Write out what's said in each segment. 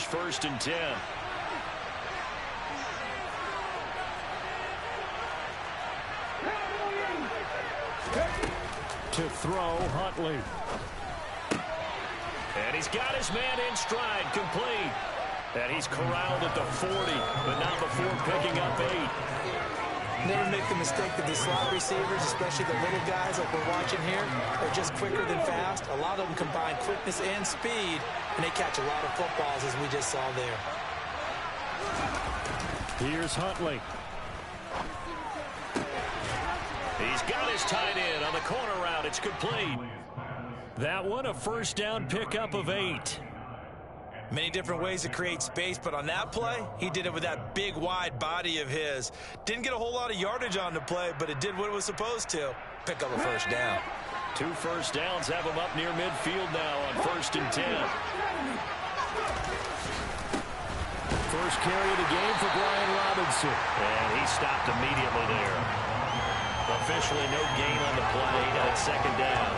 first and 10. To throw, Huntley. And he's got his man in stride, complete. And he's corralled at the 40, but not before picking up 8. Never make the mistake that these slot receivers, especially the little guys like we're watching here, are just quicker than fast. A lot of them combine quickness and speed, and they catch a lot of footballs, as we just saw there. Here's Huntley. He's got his tight end on the corner route. It's complete. That one, a first down pickup of 8. Many different ways to create space, but on that play, he did it with that big, wide body of his. Didn't get a whole lot of yardage on the play, but it did what it was supposed to. Pick up a first down. 2 first downs have him up near midfield now on first and 10. First carry of the game for Brian Robinson. And he stopped immediately there. Officially no gain on the play, and it's second down.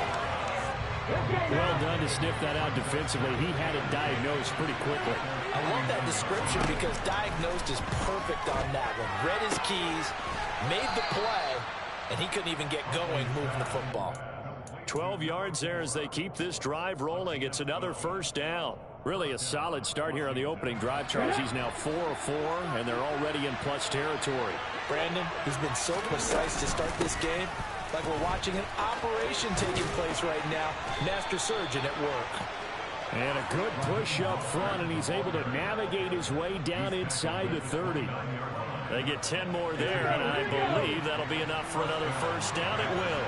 Well done to sniff that out defensively. He had it diagnosed pretty quickly. I love that description because diagnosed is perfect on that one. Read his keys, made the play, and he couldn't even get going moving the football. 12 yards there as they keep this drive rolling. It's another first down. Really a solid start here on the opening drive, Charles. He's now 4 of 4, and they're already in plus territory. Brandon, he's been so precise to start this game. Like we're watching an operation taking place right now. Master surgeon at work. And a good push up front, and he's able to navigate his way down inside the 30. They get 10 more there, and I believe that'll be enough for another first down. It will.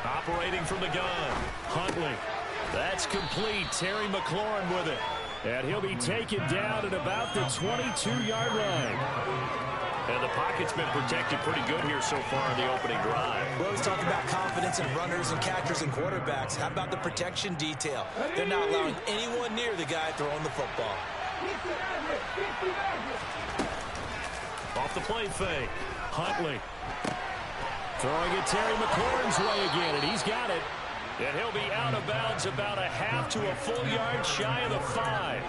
Operating from the gun, Huntley. That's complete. Terry McLaurin with it. And he'll be taken down at about the 22-yard line. And the pocket's been protected pretty good here so far in the opening drive. We always talk about confidence in runners and catchers and quarterbacks. How about the protection detail? They're not allowing anyone near the guy throwing the football. Off the play fake. Huntley. Throwing it Terry McLaurin's way again, and he's got it. And he'll be out of bounds about a half to a full yard shy of the 5.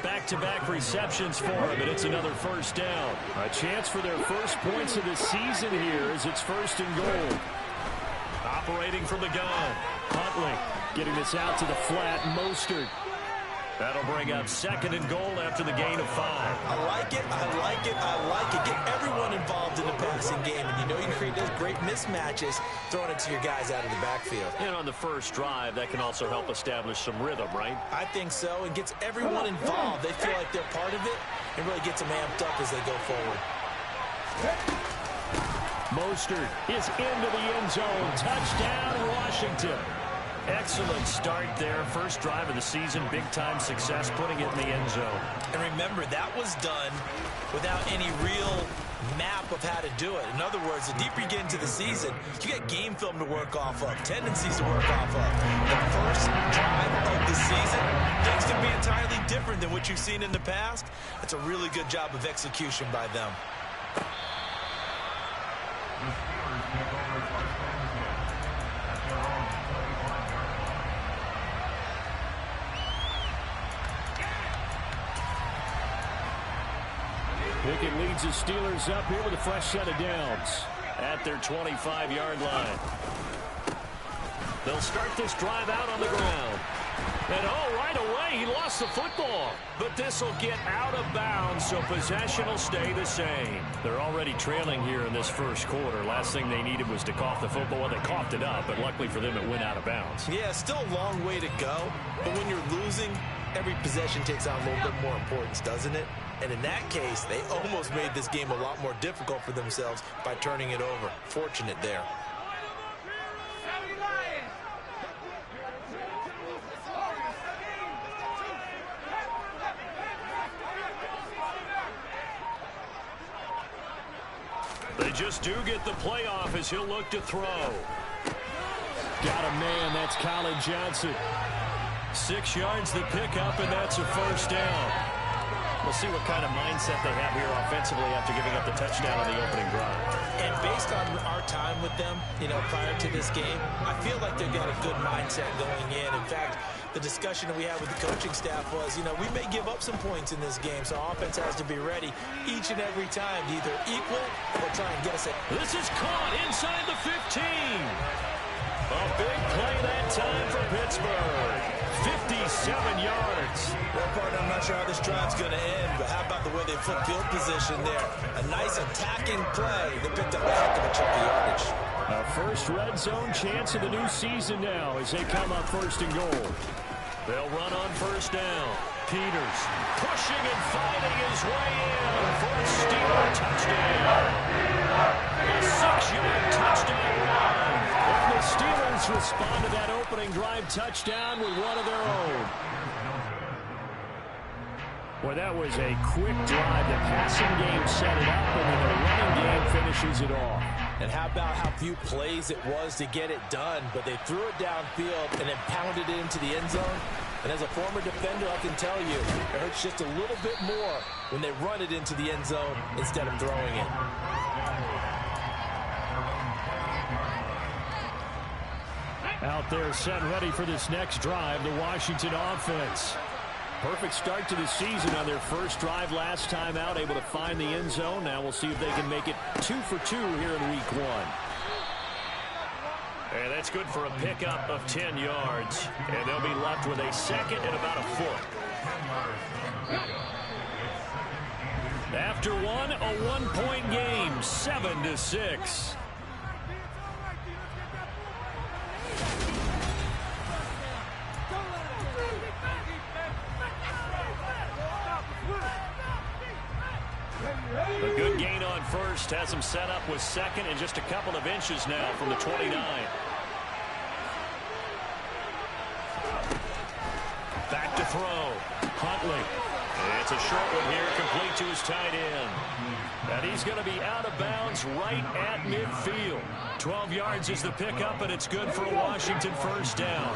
Back-to-back receptions for him, and it's another first down. A chance for their first points of the season here as it's first and goal. Operating from the gun, Huntley getting this out to the flat. Mostert. That'll bring up second and goal after the gain of 5. I like it, I like it, I like it. Get everyone involved in the passing game, and you know you can create those great mismatches throwing it to your guys out of the backfield. And on the first drive, that can also help establish some rhythm, right? I think so, and gets everyone involved. They feel like they're part of it, and really gets them amped up as they go forward. Mostert is into the end zone. Touchdown, Washington. Excellent start there. First drive of the season. Big-time success putting it in the end zone. And remember, that was done without any real map of how to do it. In other words, the deeper you get into the season, you get game film to work off of, tendencies to work off of. The first drive of the season, things can be entirely different than what you've seen in the past. It's a really good job of execution by them. Pickett leads the Steelers up here with a fresh set of downs. At their 25-yard line. They'll start this drive out on the ground. And right away, he lost the football. But this will get out of bounds, so possession will stay the same. They're already trailing here in this first quarter. Last thing they needed was to cough the football. Well, they coughed it up, but luckily for them, it went out of bounds. Yeah, still a long way to go. But when you're losing, every possession takes on a little bit more importance, doesn't it? And in that case, they almost made this game a lot more difficult for themselves by turning it over. Fortunate there. They just do get the playoff as he'll look to throw. Got a man. That's Colin Johnson. 6 yards the pickup, and that's a first down. We'll see what kind of mindset they have here offensively after giving up the touchdown on the opening drive. And based on our time with them, prior to this game, I feel like they've got a good mindset going in. In fact, the discussion that we had with the coaching staff was, we may give up some points in this game, so offense has to be ready each and every time to either equal or try and get us This is caught inside the 15. A big play that time for Pittsburgh. 57 yards. Well, partner, I'm not sure how this drive's going to end, but how about the way they flip field position there? A nice attacking play. They picked up a heck of a chunk of yardage. A first red zone chance of the new season now as they come up first and goal. They'll run on first down. Peters pushing and fighting his way in for a Steeler touchdown. A 6-yard touchdown run. And the Steelers respond to that opening drive touchdown with one of their own. Well, that was a quick drive. The passing game set it up, and then the running game finishes it off. And how about how few plays it was to get it done, but they threw it downfield and then pounded it into the end zone. And as a former defender, I can tell you, it hurts just a little bit more when they run it into the end zone instead of throwing it. Out there set ready for this next drive, the Washington offense. Perfect start to the season on their first drive last time out, able to find the end zone. Now we'll see if they can make it 2 for 2 here in week 1. And that's good for a pickup of 10 yards. And they'll be left with a second and about a foot. After one, a 1-point game, 7-6. A good gain on first has him set up with second and just a couple of inches now from the 29. Back to throw. Huntley. It's a short one here, complete to his tight end. And he's going to be out of bounds right at midfield. 12 yards is the pickup, and it's good for a Washington first down.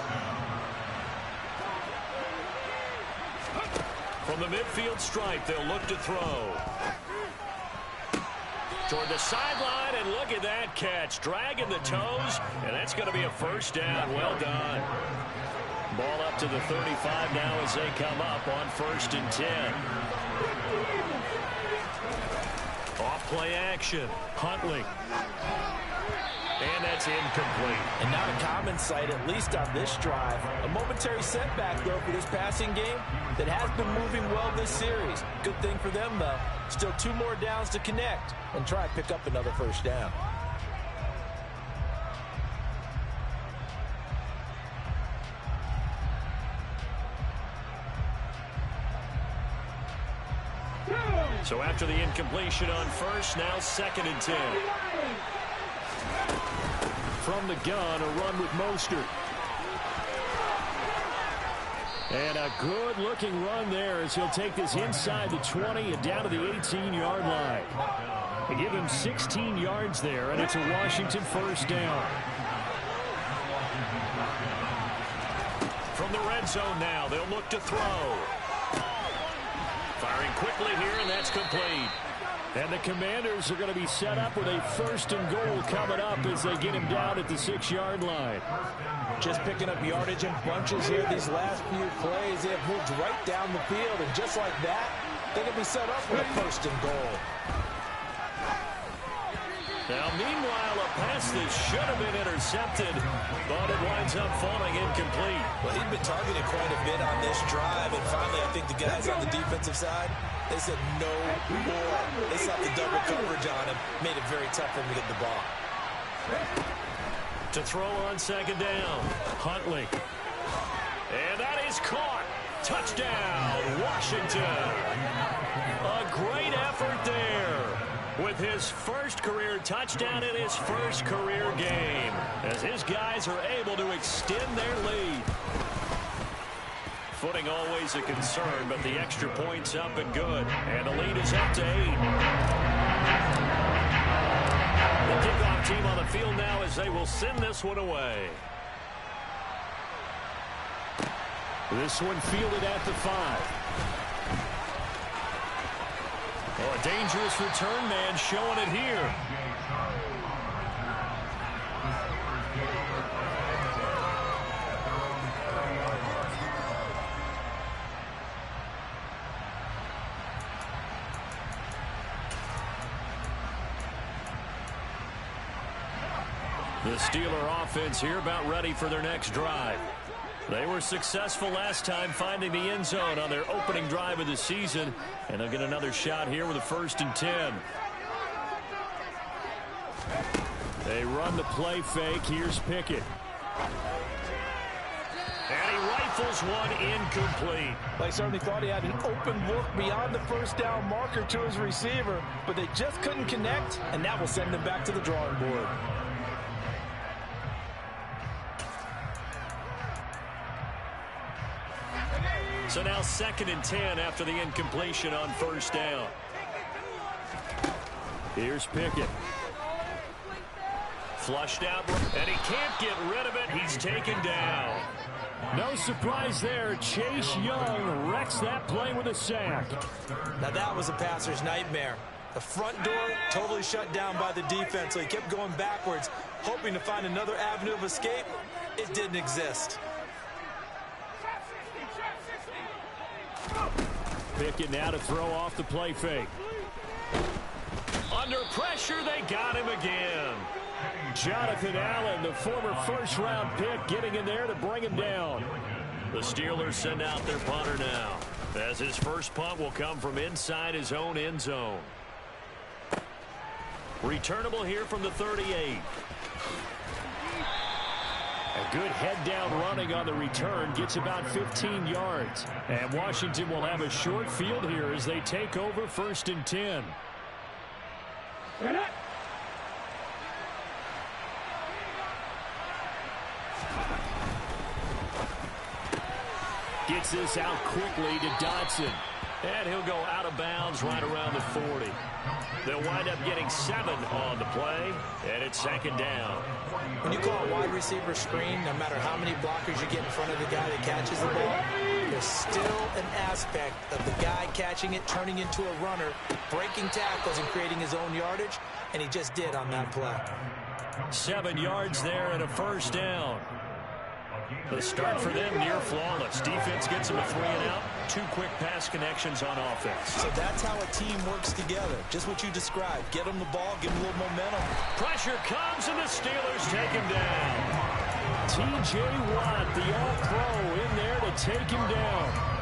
From the midfield stripe, they'll look to throw. Toward the sideline, and look at that catch. Dragging the toes, and that's going to be a first down. Well done. Ball up to the 35 now as they come up on 1st and 10. Off play action. Huntley. And that's incomplete. And not a common sight, at least on this drive. A momentary setback, though, for this passing game that has been moving well this series. Good thing for them, though. Still 2 more downs to connect and try and pick up another first down. So after the incompletion on first, now 2nd and 10. From the gun, a run with Mostert. And a good-looking run there as he'll take this inside the 20 and down to the 18-yard line. They give him 16 yards there, and it's a Washington first down. From the red zone now, they'll look to throw. Firing quickly here, and that's complete. And the Commanders are going to be set up with a 1st and goal coming up as they get him down at the 6-yard line. Just picking up yardage in bunches here these last few plays. They have moved right down the field, and just like that, they can be set up with a 1st and goal. Now, meanwhile, a pass that should have been intercepted, but it winds up falling incomplete. Well, he'd been targeted quite a bit on this drive, and finally I think the guys on the defensive side, they said no more. They slapped the double coverage on him, made it very tough for him to get the ball. To throw on 2nd down, Huntley. And that is caught. Touchdown, Washington. A great effort there with his first career touchdown in his first career game as his guys are able to extend their lead. Footing always a concern, but the extra point's up and good. And the lead is up to 8. The kickoff team on the field now as they will send this one away. This one fielded at the 5. Oh, a dangerous return man showing it here. The Steeler offense here about ready for their next drive. They were successful last time finding the end zone on their opening drive of the season, and they'll get another shot here with a 1st and 10. They run the play fake. Here's Pickett. And he rifles one incomplete. They certainly thought he had an open look beyond the first down marker to his receiver, but they just couldn't connect, and that will send them back to the drawing board. So now 2nd and 10 after the incompletion on 1st down. Here's Pickett. Flushed out, and he can't get rid of it. He's taken down. No surprise there. Chase Young wrecks that play with a sack. Now that was a passer's nightmare. The front door totally shut down by the defense, so he kept going backwards, hoping to find another avenue of escape. It didn't exist. Pickett now to throw off the play fake. Under pressure, they got him again. Jonathan Allen, the former first-round pick, getting in there to bring him down. The Steelers send out their punter now, as his first punt will come from inside his own end zone. Returnable here from the 38. A good head-down running on the return gets about 15 yards. And Washington will have a short field here as they take over 1st and 10. Gets this out quickly to Dotson. And he'll go out of bounds right around the 40. They'll wind up getting 7 on the play, and it's 2nd down. When you call a wide receiver screen, no matter how many blockers you get in front of the guy that catches the ball, there's still an aspect of the guy catching it, turning into a runner, breaking tackles and creating his own yardage, and he just did on that play. 7 yards there and a 1st down. The start for them near flawless. Defense gets them a 3 and out. 2 quick pass connections on offense. So that's how a team works together. Just what you described. Get them the ball, give them a little momentum. Pressure comes, and the Steelers take him down. T.J. Watt, the all-pro, in there to take him down.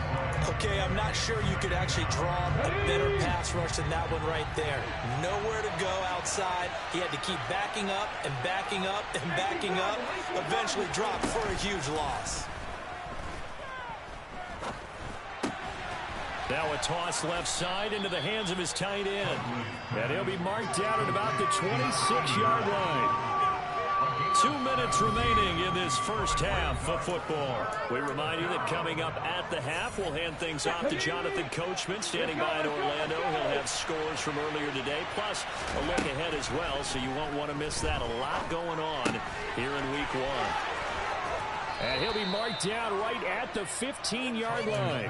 Okay, I'm not sure you could actually draw a better pass rush than that one right there. Nowhere to go outside. He had to keep backing up and backing up and backing up. Eventually dropped for a huge loss. Now a toss left side into the hands of his tight end. And he'll be marked down at about the 26-yard line. 2 minutes remaining in this first half of football. We remind you that coming up at the half, we'll hand things off to Jonathan Coachman standing by in Orlando. He'll have scores from earlier today, plus a look ahead as well, so you won't want to miss that. A lot going on here in week 1. And he'll be marked down right at the 15-yard line.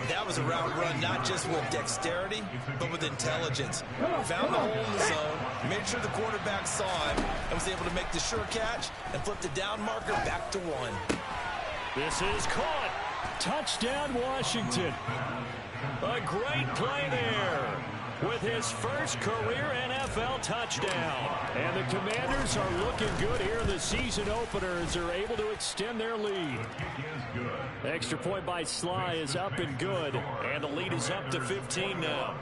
That was a route run not just with dexterity, but with intelligence. Found the hole in the zone, made sure the quarterback saw him, and was able to make the sure catch and flip the down marker back to 1. This is caught. Touchdown, Washington. A great play there with his first career NFL touchdown. And the Commanders are looking good here in the season opener as they're able to extend their lead. Extra point by Sly is up and good, and the lead is up to 15 now.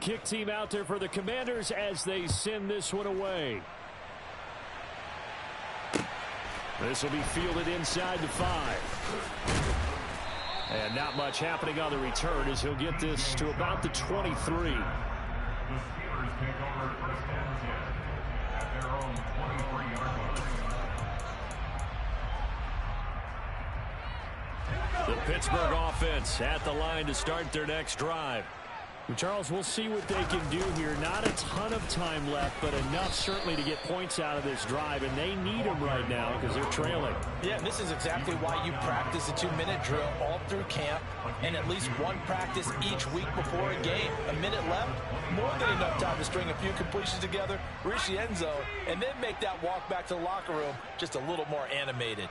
Kick team out there for the Commanders as they send this one away. This will be fielded inside the 5. And not much happening on the return as he'll get this to about the 23. The Pittsburgh offense at the line to start their next drive. Charles, we'll see what they can do here. Not a ton of time left, but enough certainly to get points out of this drive, and they need them right now because they're trailing. Yeah, and this is exactly why you practice a 2-minute drill all through camp and at least one practice each week before a game. A minute left, more than enough time to string a few completions together, reach the end zone, and then make that walk back to the locker room just a little more animated.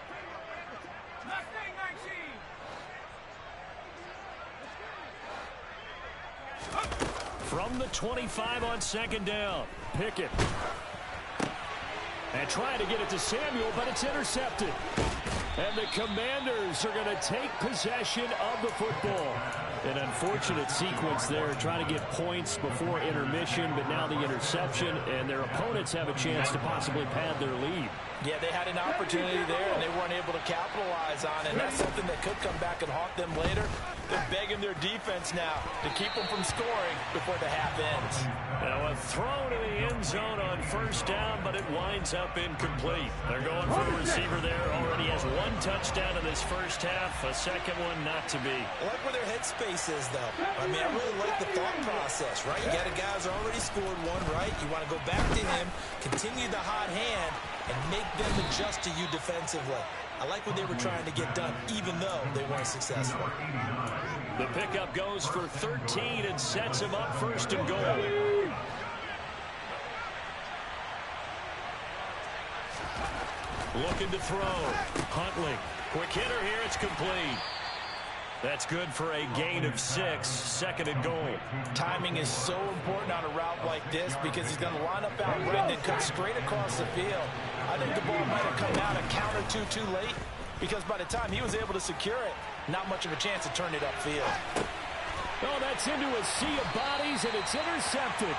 From the 25 on second down, Pickett. And trying to get it to Samuel, but it's intercepted. And the Commanders are going to take possession of the football. An unfortunate sequence there, trying to get points before intermission, but now the interception, and their opponents have a chance to possibly pad their lead. Yeah, they had an opportunity there, and they weren't able to capitalize on it. And that's something that could come back and haunt them later. They're begging their defense now to keep them from scoring before the half ends. Now a throw to the end zone on first down, but it winds up incomplete. They're going for a receiver there. Already has one touchdown in this first half. A second one not to be. I like where their headspace is, though. I mean, I really like the thought process, right? You got a guy who's already scored one, right? You want to go back to him, continue the hot hand, and make them adjust to you defensively. I like what they were trying to get done, even though they weren't successful. The pickup goes for 13 and sets him up first and goal. Looking to throw. Huntley. Quick hitter here. It's complete. That's good for a gain of 6. Second and goal. Timing is so important on a route like this because he's going to line up out right and then cut straight across the field. I think the ball might have come out a count or two too late because by the time he was able to secure it, not much of a chance to turn it upfield. Oh, that's into a sea of bodies, and it's intercepted.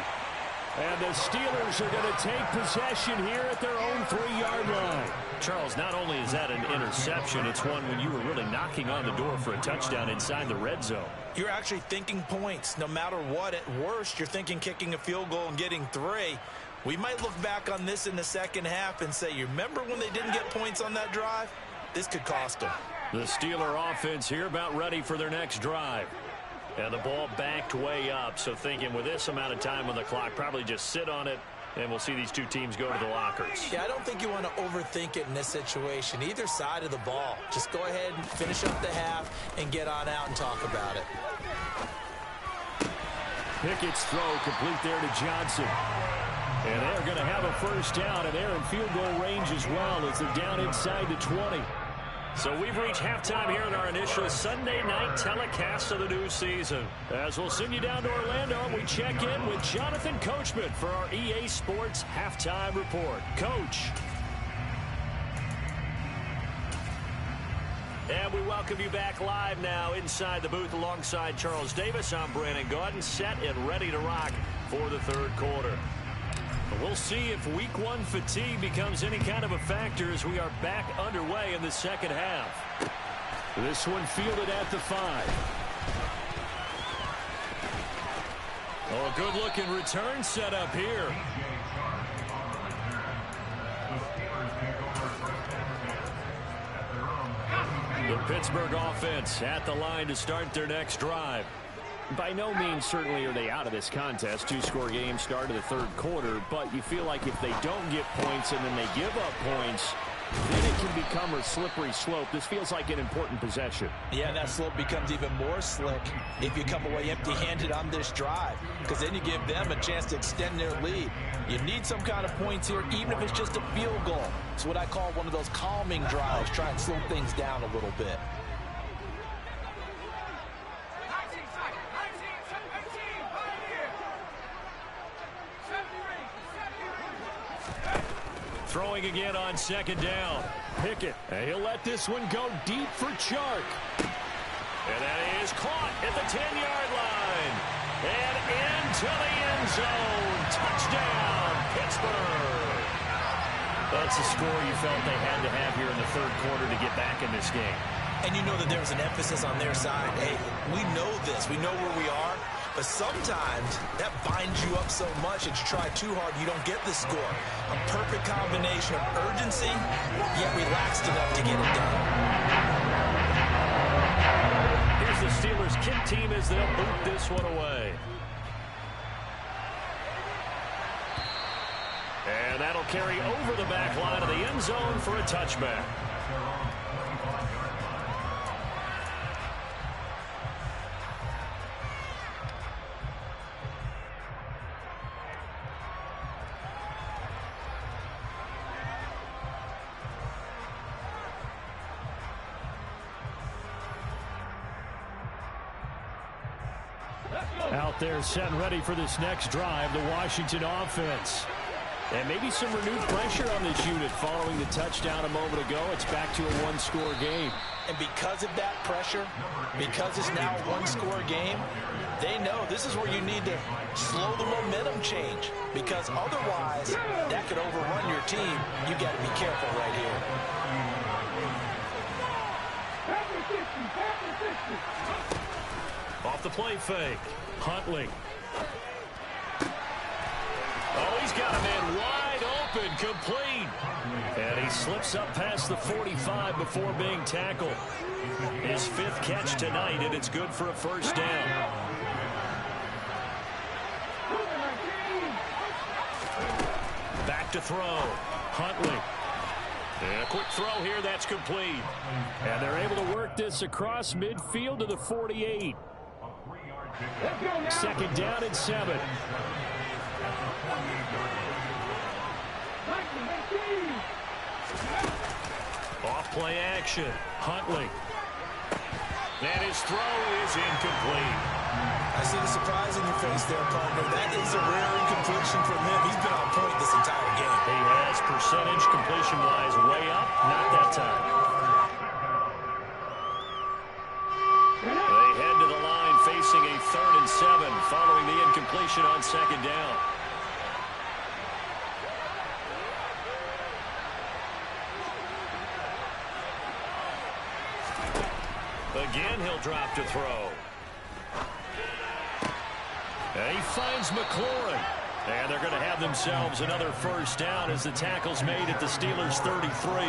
And the Steelers are going to take possession here at their own 3-yard line. Charles, not only is that an interception, it's one when you were really knocking on the door for a touchdown inside the red zone. You're actually thinking points. No matter what, at worst, you're thinking kicking a field goal and getting 3. We might look back on this in the second half and say, you remember when they didn't get points on that drive? This could cost them. The Steeler offense here about ready for their next drive. And the ball backed way up, so thinking with this amount of time on the clock, probably just sit on it, and we'll see these two teams go to the lockers. Yeah, I don't think you want to overthink it in this situation. Either side of the ball. Just go ahead and finish up the half and get on out and talk about it. Pickett's throw complete there to Johnson. And they're going to have a first down, and they're in field goal range as well as they're down inside the 20. So we've reached halftime here in our initial Sunday night telecast of the new season. As we'll send you down to Orlando, we check in with Jonathan Coachman for our EA Sports Halftime Report. Coach. And we welcome you back live now inside the booth alongside Charles Davis. I'm Brandon Gaudin, set and ready to rock for the third quarter. We'll see if week 1 fatigue becomes any kind of a factor as we are back underway in the second half. This one fielded at the 5. Oh, a good-looking return set up here. The Pittsburgh offense at the line to start their next drive. By no means certainly are they out of this contest. 2-score game start of the third quarter, but you feel like if they don't get points and then they give up points, then it can become a slippery slope. This feels like an important possession. Yeah, that slope becomes even more slick if you come away empty-handed on this drive, because then you give them a chance to extend their lead. You need some kind of points here, even if it's just a field goal. It's what I call one of those calming drives, try and slow things down a little bit. Throwing again on second down. Pickett. And he'll let this one go deep for Chark. And that is caught at the 10-yard line. And into the end zone. Touchdown, Pittsburgh. That's the score you felt they had to have here in the third quarter to get back in this game. And you know that there was an emphasis on their side. Hey, we know this. We know where we are. But sometimes that binds you up so much that you try too hard, you don't get the score. A perfect combination of urgency, yet relaxed enough to get it done. Here's the Steelers kick team as they'll boot this one away. that'll carry over the back line of the end zone for a touchback. Out there set and ready for this next drive, the Washington offense. And maybe some renewed pressure on this unit following the touchdown a moment ago. It's back to a one-score game. And because of that pressure, because it's now a one-score game, they know this is where you need to slow the momentum change. Because otherwise, that could overrun your team. You got to be careful right here. Off the play fake. Huntley. Oh, he's got a man wide open, complete. And he slips up past the 45 before being tackled. His 5th catch tonight, and it's good for a first down. Back to throw. Huntley. And a quick throw here, that's complete. And they're able to work this across midfield to the 48. 2nd down and 7. Off play action. Huntley. And his throw is incomplete. I see the surprise in your face there, partner. That is a rare incompletion from him. He's been on point this entire game. He has percentage completion-wise way up. Not that time. They head to the line facing a 3rd and 7 following the incompletion on 2nd down. Again, he'll drop to throw. And he finds McLaurin. And they're going to have themselves another first down as the tackle's made at the Steelers' 33.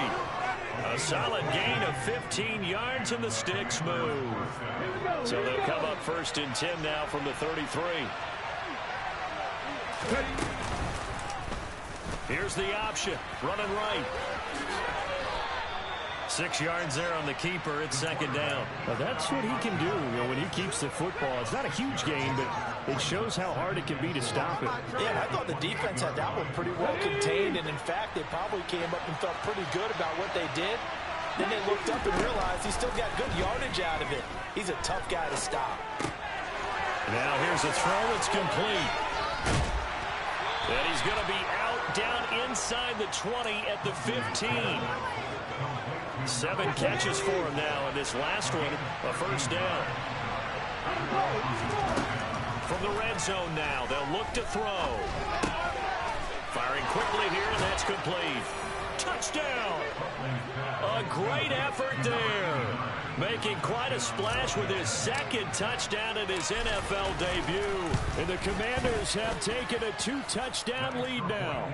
A solid gain of 15 yards and the sticks move. So they'll come up 1st and 10 now from the 33. Here's the option. Running right. 6 yards there on the keeper. It's 2nd down. Now that's what he can do, when he keeps the football. It's not a huge gain, but it shows how hard it can be to stop it. Yeah, I thought the defense had that one pretty well contained, and in fact, they probably came up and felt pretty good about what they did. Then they looked up and realized he still got good yardage out of it. He's a tough guy to stop. Now here's a throw. It's complete. And he's going to be out down inside the 20 at the 15. 7 catches for him now, and this last one, a first down. From the red zone now, they'll look to throw. Firing quickly here, and that's complete. Touchdown! A great effort there. Making quite a splash with his 2nd touchdown in his NFL debut. And the Commanders have taken a 2-touchdown lead now.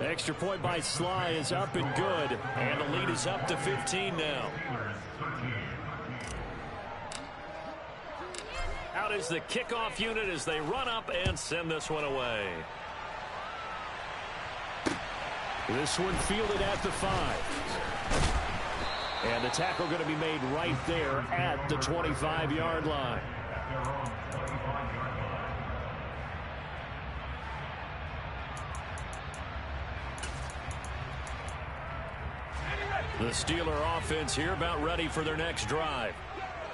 Extra point by Sly is up and good. And the lead is up to 15 now. Out is the kickoff unit as they run up and send this one away. This one fielded at the 5. And the tackle going to be made right there at the 25-yard line. The Steeler offense here about ready for their next drive.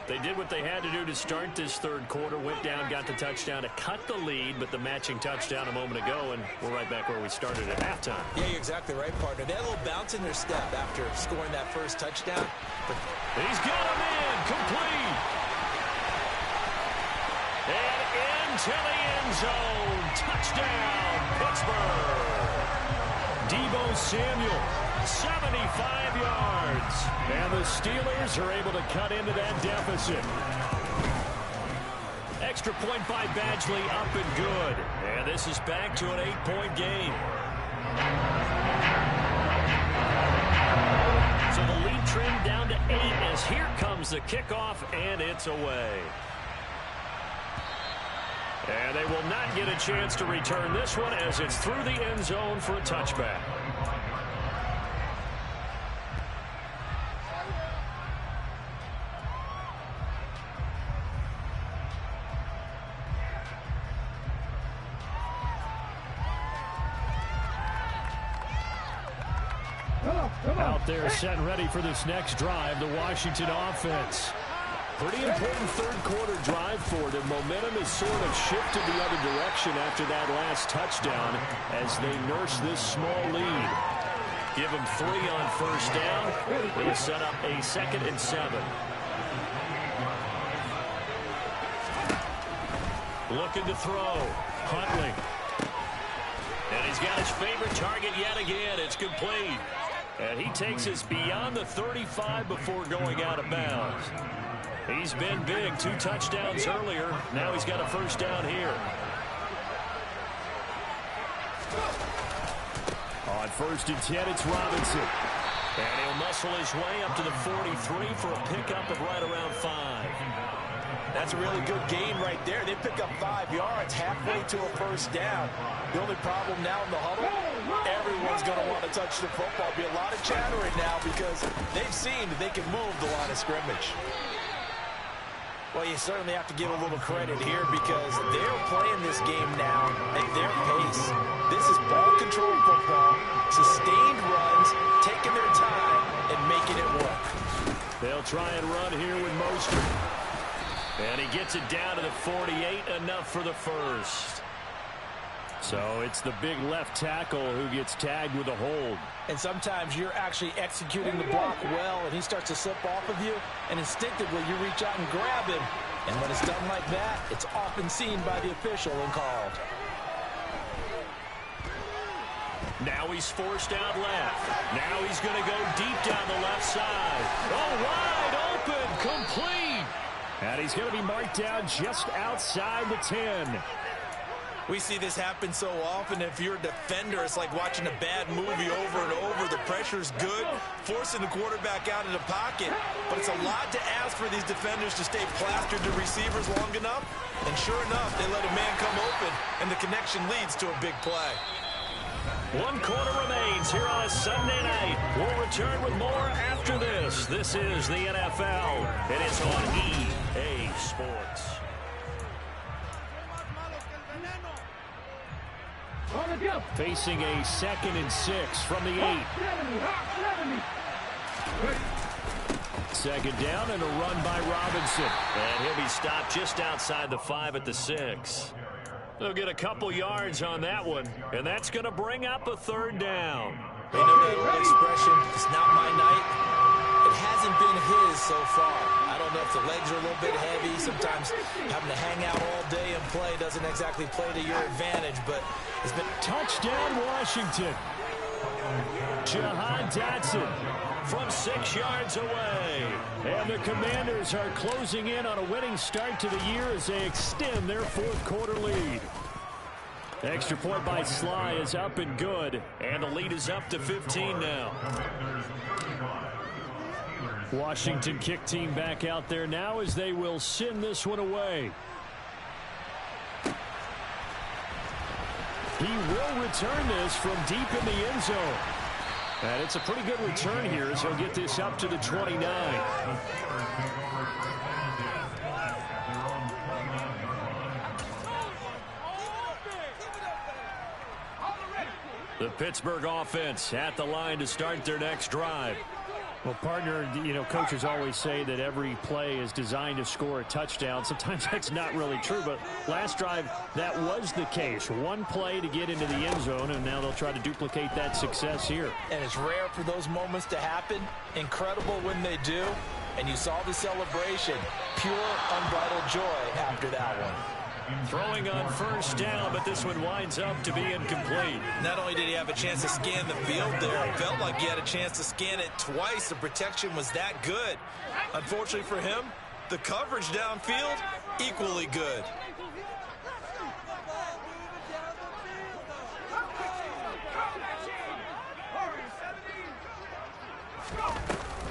They did what they had to do to start this 3rd quarter, went down, got the touchdown to cut the lead, but the matching touchdown a moment ago, and we're right back where we started at halftime. Yeah, you're exactly right, partner. They had a little bounce in their step after scoring that first touchdown. But he's got him in, complete. And into the end zone. Touchdown, Pittsburgh. Deebo Samuel, 75 yards. And the Steelers are able to cut into that deficit. Extra point by Badgley, up and good. And this is back to an 8-point game. So the lead trimmed down to 8 as here comes the kickoff, and it's away. And they will not get a chance to return this one as it's through the end zone for a touchback. Out there set and ready for this next drive, the Washington offense. Pretty important third-quarter drive for them. Momentum has sort of shifted the other direction after that last touchdown as they nurse this small lead. Give them 3 on first down. It'll set up a 2nd and 7. Looking to throw. Huntley. And he's got his favorite target yet again. It's complete. And he takes us beyond the 35 before going out of bounds. He's been big. 2 touchdowns earlier. Now he's got a first down here. On 1st and 10, it's Robinson. And he'll muscle his way up to the 43 for a pickup of right around 5. That's a really good gain right there. They pick up 5 yards halfway to a first down. The only problem now in the huddle, everyone's going to want to touch the football. Be a lot of chattering now because they've seen that they can move the line of scrimmage. Well, you certainly have to give a little credit here because they're playing this game now at their pace. This is ball control football, sustained runs, taking their time and making it work. They'll try and run here with Mostert. And he gets it down to the 48, enough for the first. So it's the big left tackle who gets tagged with a hold. And sometimes you're actually executing the block well, and he starts to slip off of you, and instinctively you reach out and grab him. And when it's done like that, it's often seen by the official and called. Now he's forced out left. Now he's going to go deep down the left side. Oh, wide open, complete. And he's going to be marked down just outside the 10. We see this happen so often. If you're a defender, it's like watching a bad movie over and over. The pressure's good, forcing the quarterback out of the pocket. But it's a lot to ask for these defenders to stay plastered to receivers long enough. And sure enough, they let a man come open, and the connection leads to a big play. 1 quarter remains here on a Sunday night. We'll return with more after this. This is the NFL. It is on EA Sports. Facing a 2nd and 6 from the 8. 2nd down and a run by Robinson. And he'll be stopped just outside the 5 at the 6. They'll get a couple yards on that one, and that's going to bring up a 3rd down. You know that old expression, it's not my night. It hasn't been his so far. I don't know if the legs are a little bit heavy. Sometimes having to hang out all day and play doesn't exactly play to your advantage, but it's been... Touchdown, Washington. Jahan Dotson from 6 yards away. And the Commanders are closing in on a winning start to the year as they extend their 4th quarter lead. Extra point by Sly is up and good. And the lead is up to 15 now. Washington kick team back out there now as they will send this one away. He will return this from deep in the end zone. And it's a pretty good return here as he'll get this up to the 29. The Pittsburgh offense at the line to start their next drive. Well, partner, you know, coaches always say that every play is designed to score a touchdown. Sometimes that's not really true, but last drive, that was the case. 1 play to get into the end zone, and now they'll try to duplicate that success here. And it's rare for those moments to happen. Incredible when they do. And you saw the celebration. Pure, unbridled joy after that one. Throwing on first down, but this one winds up to be incomplete. Not only did he have a chance to scan the field there, it felt like he had a chance to scan it twice. The protection was that good. Unfortunately for him, the coverage downfield, equally good.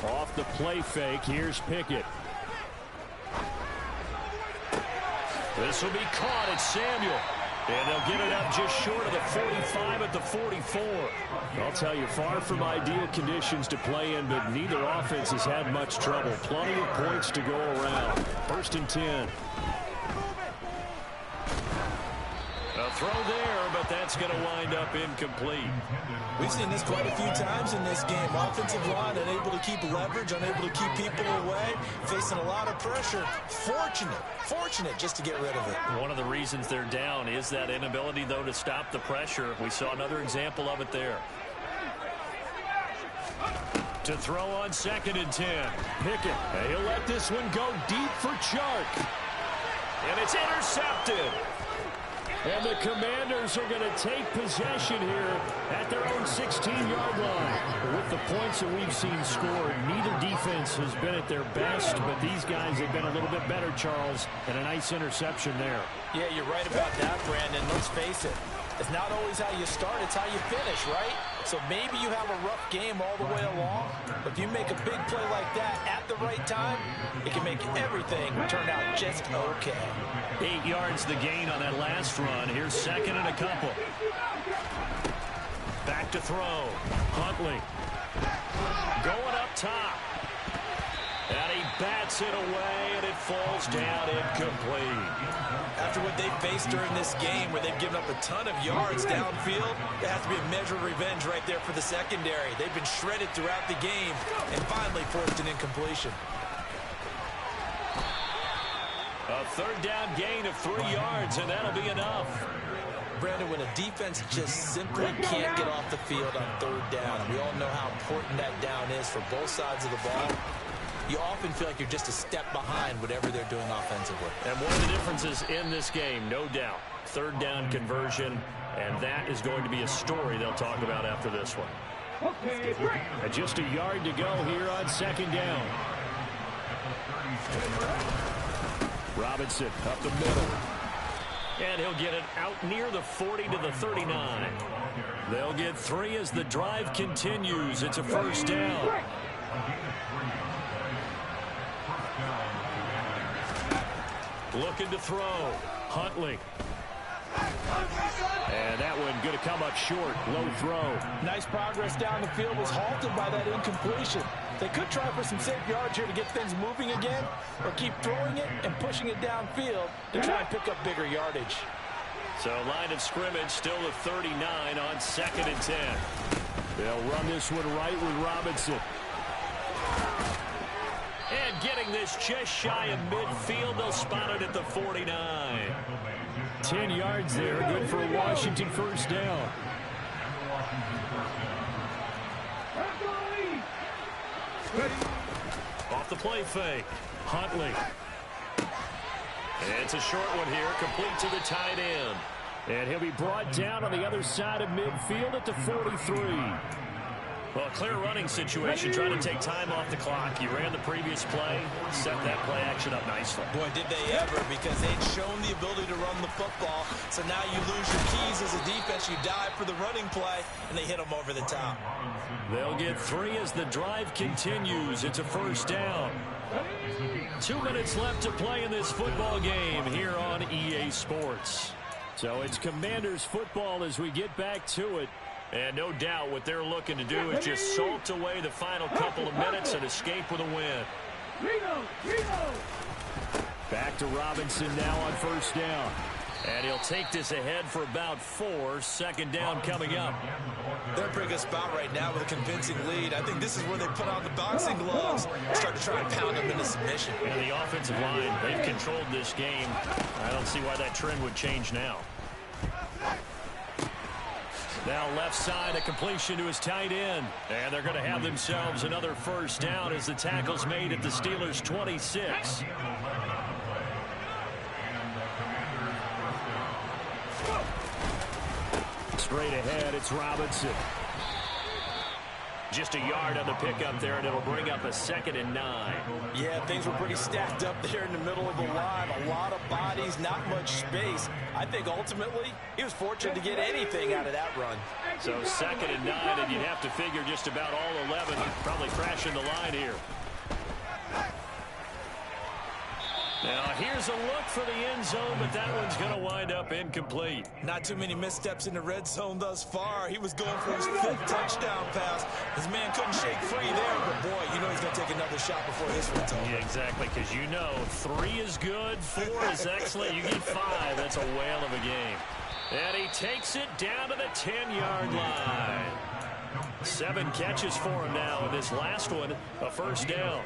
Off the play fake, here's Pickett. This will be caught at Samuel. And they'll get it up just short of the 45 at the 44. I'll tell you, far from ideal conditions to play in, but neither offense has had much trouble. Plenty of points to go around. 1st and 10. A throw there, but that's going to wind up incomplete. We've seen this quite a few times in this game. Offensive line unable to keep leverage, unable to keep people away, facing a lot of pressure. Fortunate just to get rid of it. One of the reasons they're down is that inability, though, to stop the pressure. We saw another example of it there. To throw on 2nd and 10. Pickett. He'll let this one go deep for Chark. And it's intercepted. And the Commanders are going to take possession here at their own 16-yard line. With the points that we've seen scored, neither defense has been at their best, but these guys have been a little bit better, Charles, and a nice interception there. Yeah, you're right about that, Brandon. Let's face it. It's not always how you start, it's how you finish, right? So maybe you have a rough game all the way along, but if you make a big play like that at the right time, it can make everything turn out just okay. 8 yards the gain on that last run. Here's 2nd and a couple. Back to throw. Huntley. Going up top. And he bats it away, and it falls down incomplete. After what they faced during this game, where they've given up a ton of yards downfield, there has to be a measure of revenge right there for the secondary. They've been shredded throughout the game and finally forced an incompletion. A 3rd down gain of 3 yards, and that'll be enough. Brandon, when a defense just simply can't get off the field on 3rd down, we all know how important that down is for both sides of the ball. You often feel like you're just a step behind whatever they're doing offensively. And one of the differences in this game, no doubt, 3rd down conversion, and that is going to be a story they'll talk about after this one. And just a yard to go here on 2nd down. Robinson up the middle. And he'll get it out near the 40 to the 39. They'll get 3 as the drive continues. It's a 1st down. Looking to throw. Huntley. And that one going to come up short. Low throw. Nice progress down the field, was halted by that incompletion. They could try for some safe yards here to get things moving again, or keep throwing it and pushing it downfield to try and pick up bigger yardage. So line of scrimmage still the 39 on 2nd and 10. They'll run this one right with Robinson. And getting this just shy of midfield, they'll spot it at the 49. 10 yards there, good for a Washington 1st down. Off the play fake. Huntley. And it's a short one here, complete to the tight end. And he'll be brought down on the other side of midfield at the 43. Well, a clear running situation, trying to take time off the clock. You ran the previous play, set that play action up nicely. Boy, did they ever, because they'd shown the ability to run the football. So now you lose your keys as a defense. You dive for the running play, and they hit them over the top. They'll get 3 as the drive continues. It's a 1st down. 2 minutes left to play in this football game here on EA Sports. So it's Commanders football as we get back to it. And no doubt what they're looking to do is just salt away the final couple of minutes and escape with a win. Back to Robinson now on 1st down. And he'll take this ahead for about 4. 2nd down coming up. They're in a pretty good spot right now with a convincing lead. I think this is where they put on the boxing gloves and start to try and pound them into submission. And the offensive line, they've controlled this game. I don't see why that trend would change now. Now left side, a completion to his tight end. And they're going to have themselves another 1st down as the tackle's made at the Steelers' 26. Straight ahead, it's Robinson. Just a yard on the pickup there, and it'll bring up a 2nd and 9. Yeah, things were pretty stacked up there in the middle of the line. A lot of bodies, not much space. I think ultimately he was fortunate to get anything out of that run. So 2nd and 9, and you'd have to figure just about all 11 probably crashing the line here. Now here's a look for the end zone, but that one's going to wind up incomplete. Not too many missteps in the red zone thus far. He was going for his 5th touchdown pass. His man couldn't shake free there, but boy, you know he's going to take another shot before this one's over. Yeah, exactly, because you know 3 is good, 4 is excellent. You get 5, that's a whale of a game. And he takes it down to the 10-yard line. 7 catches for him now, and this last one, a first down.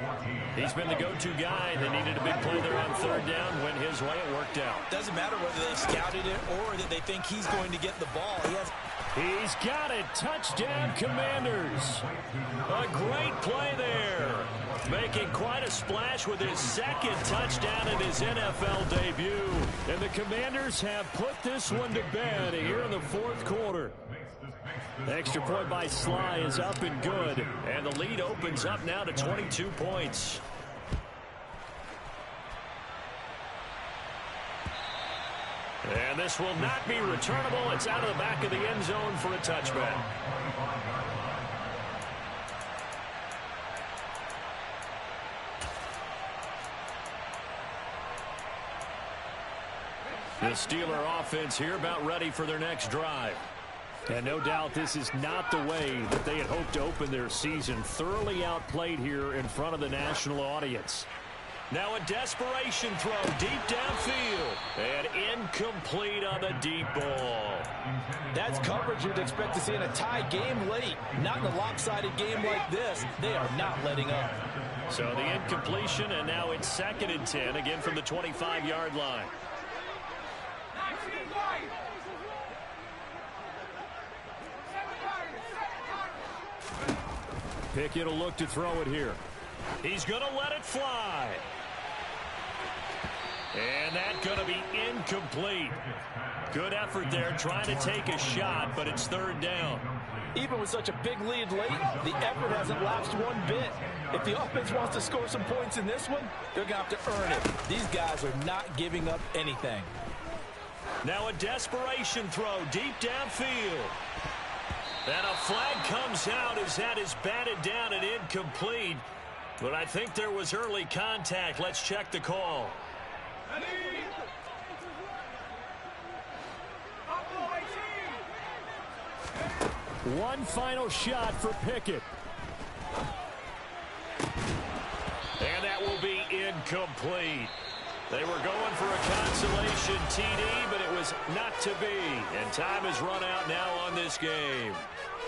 He's been the go-to guy. They needed a big play there on 3rd down. Went his way, it worked out. Doesn't matter whether they scouted it or that they think he's going to get the ball. He's got it. Touchdown, Commanders. A great play there. Making quite a splash with his 2nd touchdown in his NFL debut. And the Commanders have put this one to bed here in the 4th quarter. Extra point by Sly is up and good. And the lead opens up now to 22 points. And this will not be returnable. It's out of the back of the end zone for a touchback. The Steeler offense here about ready for their next drive. And no doubt this is not the way that they had hoped to open their season. Thoroughly outplayed here in front of the national audience. Now a desperation throw deep downfield. And incomplete on the deep ball. That's coverage you'd expect to see in a tie game late. Not in a lopsided game like this. They are not letting up. So the incompletion, and now it's 2nd and 10, again from the 25-yard line. Pickett will look to throw it here. He's going to let it fly. And that's going to be incomplete. Good effort there trying to take a shot, but it's 3rd down. Even with such a big lead late, the effort hasn't lapsed one bit. If the offense wants to score some points in this one, they're going to have to earn it. These guys are not giving up anything. Now a desperation throw deep downfield. And a flag comes out as that is batted down and incomplete. But I think there was early contact. Let's check the call. One final shot for Pickett. And that will be incomplete. They were going for a consolation TD, but it was not to be. And time has run out now on this game.